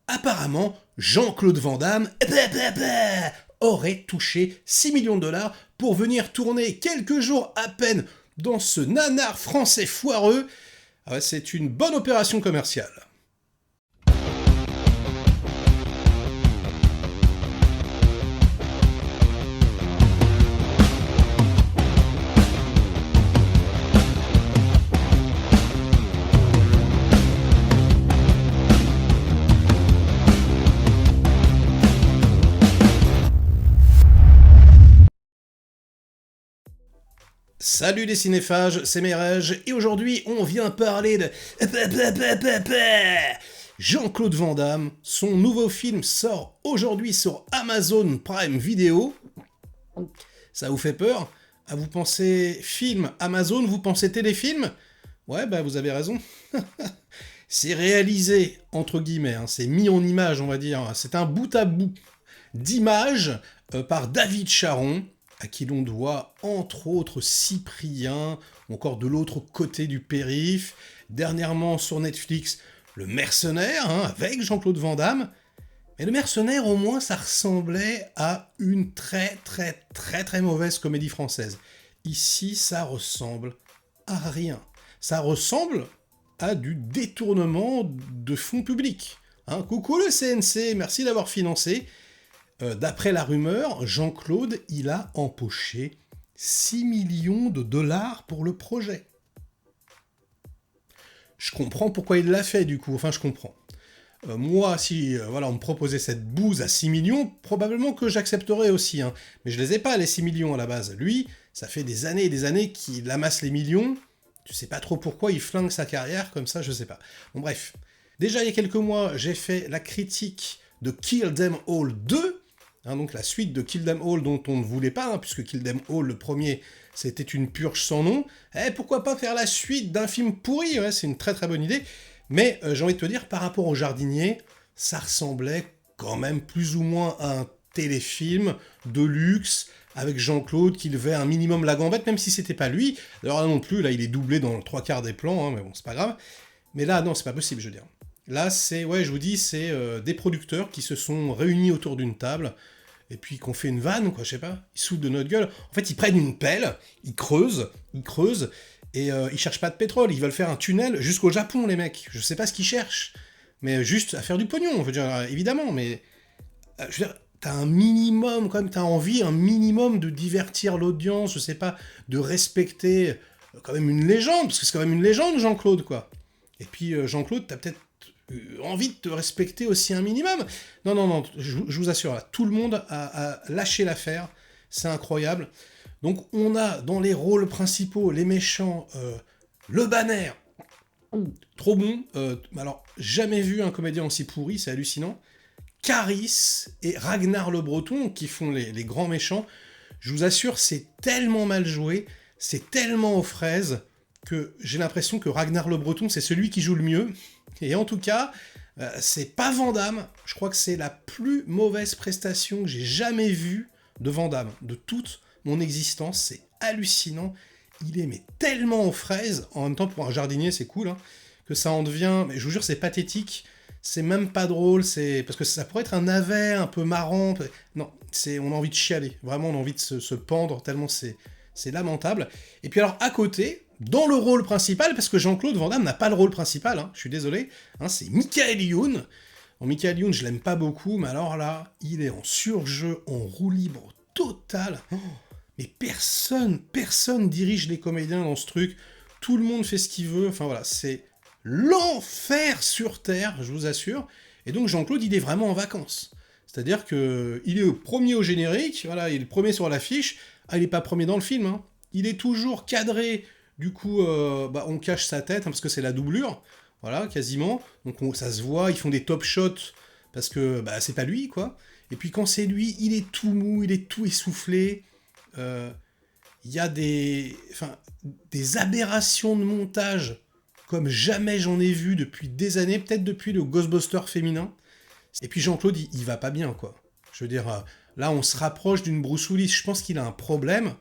apparemment, Jean-Claude Van Damme aurait touché 6 millions de dollars pour venir tourner quelques jours à peine dans ce nanar français foireux. Ah ouais, c'est une bonne opération commerciale. Salut les cinéphages, c'est Merege, et aujourd'hui on vient parler de Jean-Claude Van Damme. Son nouveau film sort aujourd'hui sur Amazon Prime Video. Ça vous fait peur? Ah, vous pensez film Amazon, vous pensez téléfilm? Ouais, bah vous avez raison. C'est réalisé, entre guillemets, hein, c'est mis en image, on va dire. C'est un bout à bout d'images par David Charon, à qui l'on doit entre autres Cyprien, ou encore De l'autre côté du périph', dernièrement sur Netflix, Le Mercenaire, hein, avec Jean-Claude Van Damme. Mais Le Mercenaire, au moins, ça ressemblait à une très mauvaise comédie française. Ici, ça ressemble à rien. Ça ressemble à du détournement de fonds publics. Hein, coucou le CNC, merci d'avoir financé. D'après la rumeur, Jean-Claude, il a empoché 6 millions de dollars pour le projet. Je comprends pourquoi il l'a fait, du coup. Enfin, je comprends. Moi, si on me proposait cette bouse à 6 millions, probablement que j'accepterais aussi. Hein. Mais je les ai pas, les 6 millions, à la base. Lui, ça fait des années et des années qu'il amasse les millions. Tu sais pas trop pourquoi il flingue sa carrière comme ça, je sais pas. Bon, bref. Déjà, il y a quelques mois, j'ai fait la critique de Kill Them All 2, hein, donc la suite de Kill Them All dont on ne voulait pas, hein, puisque Kill Them All, le premier, c'était une purge sans nom. Pourquoi pas faire la suite d'un film pourri, ouais, c'est une très bonne idée. Mais j'ai envie de te dire, par rapport au Jardinier, ça ressemblait quand même plus ou moins à un téléfilm de luxe, avec Jean-Claude qui levait un minimum la gambette, même si c'était pas lui. Alors là non plus, là il est doublé dans 3/4 des plans, hein, mais bon, c'est pas grave. Mais là, non, c'est pas possible, je veux dire. Là, c'est, ouais, je vous dis, c'est des producteurs qui se sont réunis autour d'une table, et puis qu'on fait une vanne, quoi, je sais pas, ils sautent de notre gueule. En fait, ils prennent une pelle, ils creusent, et ils cherchent pas de pétrole, ils veulent faire un tunnel jusqu'au Japon, les mecs. Je sais pas ce qu'ils cherchent, mais juste à faire du pognon, je veux dire, évidemment, mais... je veux dire, t'as un minimum, quand même, t'as envie, un minimum de divertir l'audience, je sais pas, de respecter quand même une légende, parce que c'est quand même une légende, Jean-Claude, quoi. Et puis, Jean-Claude, t'as peut-être envie de te respecter aussi un minimum. Non, je vous assure, là, tout le monde a lâché l'affaire, c'est incroyable. Donc on a dans les rôles principaux, les méchants, le Banner, trop bon, alors jamais vu un comédien aussi pourri, c'est hallucinant. Caris et Ragnar le Breton qui font les grands méchants, je vous assure, c'est tellement mal joué, c'est tellement aux fraises, que j'ai l'impression que Ragnar le Breton, c'est celui qui joue le mieux. Et en tout cas, c'est pas Van Damme. Je crois que c'est la plus mauvaise prestation que j'ai jamais vue de Van Damme, de toute mon existence. C'est hallucinant. Il est mais tellement aux fraises. En même temps, pour un jardinier, c'est cool, hein, que ça en devient... Mais je vous jure, c'est pathétique. C'est même pas drôle. C'est parce que ça pourrait être un navet un peu marrant. Non, on a envie de chialer. Vraiment, on a envie de se pendre tellement c'est lamentable. Et puis alors, à côté... Dans le rôle principal, parce que Jean-Claude Van Damme n'a pas le rôle principal, hein, je suis désolé, hein, c'est Michael Youn. Bon, Michael Youn, je l'aime pas beaucoup, mais alors là, il est en surjeu, en roue libre total. Oh, mais personne dirige les comédiens dans ce truc. Tout le monde fait ce qu'il veut. Enfin voilà, c'est l'enfer sur Terre, je vous assure. Et donc Jean-Claude, il est vraiment en vacances. C'est-à-dire que il est au premier au générique, voilà, il est le premier sur l'affiche. Ah, il est pas premier dans le film, hein. Il est toujours cadré. Du coup, on cache sa tête, hein, parce que c'est la doublure, voilà, quasiment. Donc ça se voit, ils font des top shots, parce que c'est pas lui, quoi. Et puis quand c'est lui, il est tout mou, il est tout essoufflé. Il y a des aberrations de montage, comme jamais j'en ai vu depuis des années, peut-être depuis le Ghostbuster féminin. Et puis Jean-Claude, il va pas bien, quoi. Je veux dire, là, on se rapproche d'une Bruce Willis. Je pense qu'il a un problème,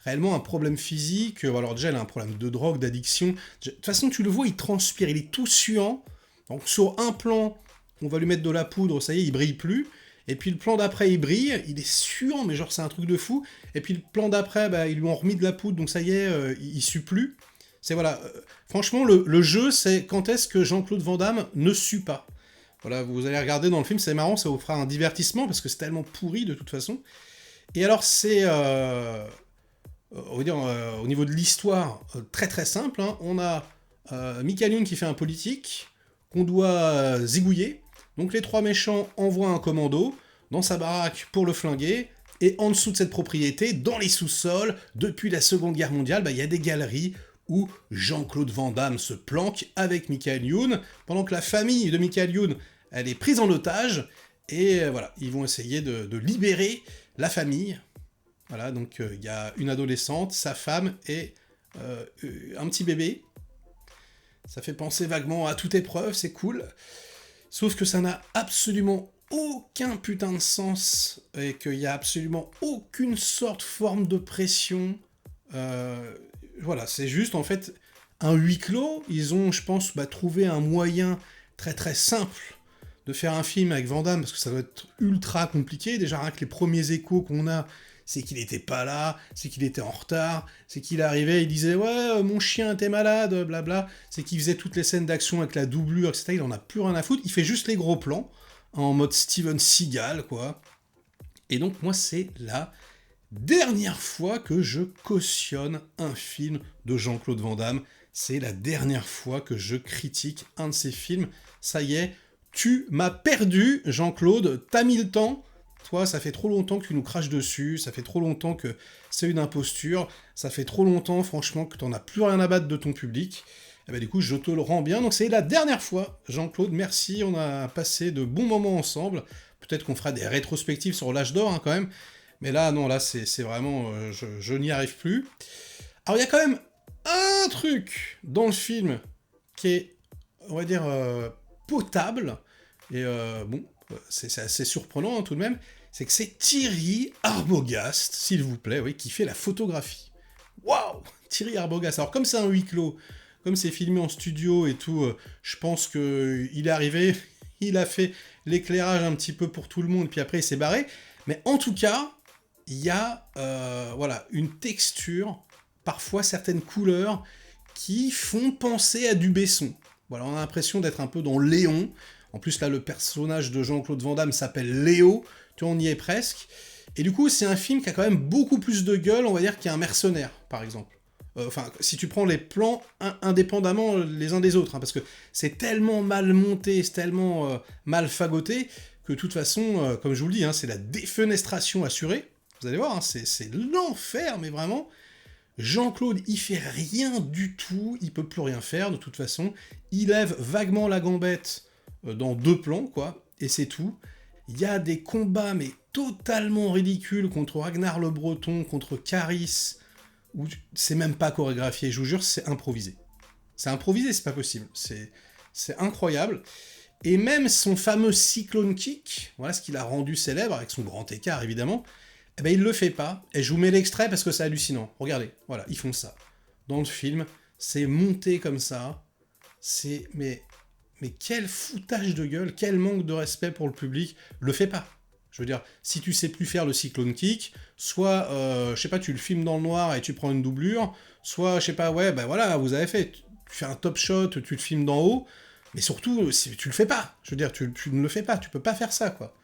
réellement un problème physique. Alors déjà, il a un problème de drogue, d'addiction. De toute façon, tu le vois, il transpire, il est tout suant. Donc sur un plan, on va lui mettre de la poudre, ça y est, il brille plus. Et puis le plan d'après, il brille, il est suant, mais genre c'est un truc de fou. Et puis le plan d'après, bah, ils lui ont remis de la poudre, donc ça y est, il sue plus. C'est voilà, franchement, le jeu, c'est quand est-ce que Jean-Claude Van Damme ne sue pas. Voilà, vous allez regarder dans le film, c'est marrant, ça vous fera un divertissement, parce que c'est tellement pourri de toute façon. Et alors c'est, on va dire, au niveau de l'histoire, très très simple, hein. On a Michael Youn qui fait un politique, qu'on doit zigouiller. Donc les trois méchants envoient un commando dans sa baraque pour le flinguer, et en dessous de cette propriété, dans les sous-sols, depuis la Seconde Guerre mondiale, bah, y a des galeries où Jean-Claude Van Damme se planque avec Michael Youn, pendant que la famille de Michael Youn, elle est prise en otage, et voilà, ils vont essayer de libérer la famille. Voilà, donc il y a une adolescente, sa femme et un petit bébé. Ça fait penser vaguement à Toute épreuve, c'est cool. Sauf que ça n'a absolument aucun putain de sens, et qu'il n'y a absolument aucune forme de pression. Voilà, c'est juste en fait un huis clos. Ils ont, je pense, trouvé un moyen très très simple de faire un film avec Van Damme, parce que ça doit être ultra compliqué. Déjà, rien que les premiers échos qu'on a, c'est qu'il n'était pas là, c'est qu'il était en retard, c'est qu'il arrivait, il disait « Ouais, mon chien était malade, blabla », c'est qu'il faisait toutes les scènes d'action avec la doublure, etc. Il en a plus rien à foutre, il fait juste les gros plans, en mode Steven Seagal, quoi. Et donc, moi, c'est la dernière fois que je cautionne un film de Jean-Claude Van Damme. C'est la dernière fois que je critique un de ses films. Ça y est, tu m'as perdu, Jean-Claude, t'as mis le temps. Toi, ça fait trop longtemps que tu nous craches dessus, ça fait trop longtemps que c'est une imposture, ça fait trop longtemps, franchement, que t'en as plus rien à battre de ton public. Et du coup, je te le rends bien. Donc c'est la dernière fois, Jean-Claude, merci, on a passé de bons moments ensemble. Peut-être qu'on fera des rétrospectives sur l'âge d'or, hein, quand même. Mais là, non, là, c'est vraiment... je n'y arrive plus. Alors, il y a quand même un truc dans le film qui est, on va dire, potable. Et bon, c'est assez surprenant, hein, tout de même. C'est que c'est Thierry Arbogast, s'il vous plaît, oui, qui fait la photographie. Waouh, Thierry Arbogast. Alors, comme c'est un huis clos, comme c'est filmé en studio et tout, je pense qu'il est arrivé, il a fait l'éclairage un petit peu pour tout le monde, puis après il s'est barré. Mais en tout cas, il y a voilà, une texture, parfois certaines couleurs, qui font penser à du Besson. Voilà, on a l'impression d'être un peu dans Léon. En plus, là, le personnage de Jean-Claude Van Damme s'appelle Léo. Tu vois, on y est presque. Et du coup, c'est un film qui a quand même beaucoup plus de gueule, on va dire, qu'un Mercenaire, par exemple. Enfin, si tu prends les plans indépendamment les uns des autres, hein, parce que c'est tellement mal monté, c'est tellement mal fagoté, que de toute façon, comme je vous le dis, hein, c'est la défenestration assurée. Vous allez voir, hein, c'est l'enfer, mais vraiment. Jean-Claude, il fait rien du tout, il peut plus rien faire, de toute façon. Il lève vaguement la gambette dans 2 plans, quoi, et c'est tout. Il y a des combats, mais totalement ridicules, contre Ragnar le Breton, contre Caris, où c'est même pas chorégraphié, je vous jure, c'est improvisé. C'est improvisé, c'est pas possible. C'est incroyable. Et même son fameux Cyclone Kick, voilà ce qu'il a rendu célèbre, avec son grand écart, évidemment, eh ben il le fait pas. Et je vous mets l'extrait parce que c'est hallucinant. Regardez, voilà, ils font ça. Dans le film, c'est monté comme ça. C'est... Mais quel foutage de gueule, quel manque de respect pour le public. Le fais pas. Je veux dire, si tu sais plus faire le Cyclone Kick, soit, je sais pas, tu le filmes dans le noir et tu prends une doublure, soit, je sais pas, ouais, ben voilà, vous avez fait, tu fais un top shot, tu le filmes d'en haut, mais surtout, tu le fais pas. Je veux dire, tu ne le fais pas, tu peux pas faire ça, quoi.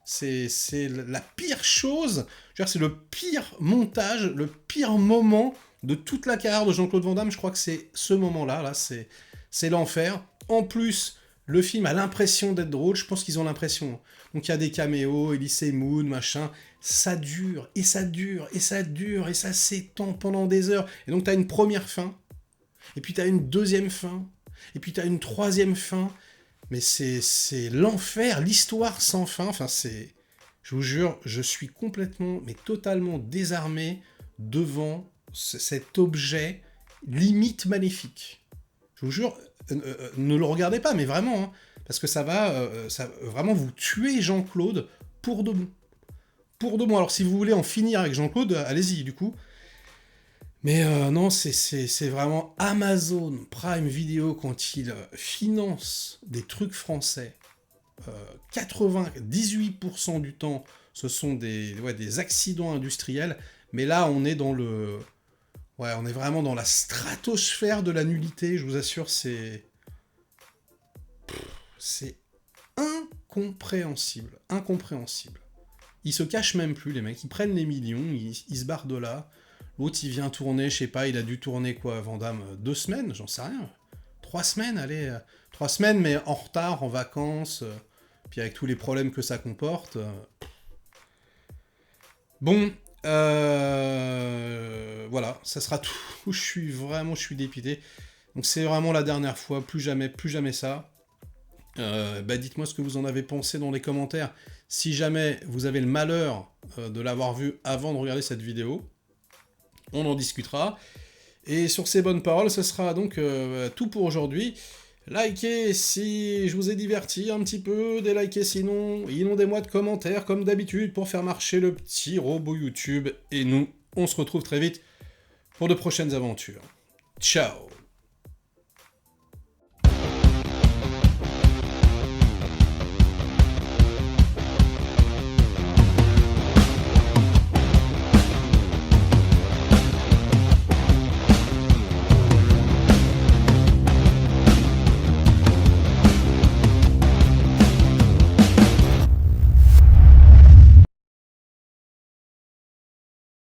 C'est la pire chose, je veux dire, c'est le pire montage, le pire moment de toute la carrière de Jean-Claude Van Damme, je crois que c'est ce moment-là, là, c'est l'enfer. En plus, le film a l'impression d'être drôle, je pense qu'ils ont l'impression. Donc il y a des caméos, Elise Moon, machin, ça dure, et ça dure, et ça dure, et ça s'étend pendant des heures. Et donc t'as une première fin, et puis t'as une deuxième fin, et puis t'as une troisième fin, mais c'est l'enfer, l'histoire sans fin, enfin c'est... Je vous jure, je suis complètement, mais totalement désarmé devant cet objet limite maléfique. Je vous jure, ne le regardez pas, mais vraiment, hein, parce que ça va vraiment vous tuer Jean-Claude pour de bon. Pour de bon. Alors si vous voulez en finir avec Jean-Claude, allez-y du coup. Mais non, c'est vraiment Amazon Prime Video quand il finance des trucs français. 98% du temps, ce sont des accidents industriels, mais là, on est dans le... Ouais, on est vraiment dans la stratosphère de la nullité, je vous assure, c'est... C'est incompréhensible, incompréhensible. Ils se cachent même plus, les mecs, ils prennent les millions, ils se barrent de là. L'autre, il vient tourner, je sais pas, il a dû tourner quoi, Van Damme, 2 semaines, j'en sais rien. 3 semaines, allez, 3 semaines, mais en retard, en vacances, puis avec tous les problèmes que ça comporte. Bon, voilà, ça sera tout. Je suis dépité. Donc c'est vraiment la dernière fois, plus jamais ça. Dites-moi ce que vous en avez pensé dans les commentaires. Si jamais vous avez le malheur de l'avoir vu avant de regarder cette vidéo, on en discutera. Et sur ces bonnes paroles, ce sera donc tout pour aujourd'hui. Likez si je vous ai diverti un petit peu, délikez sinon, inondez-moi de commentaires comme d'habitude pour faire marcher le petit robot YouTube. Et nous, on se retrouve très vite pour de prochaines aventures. Ciao!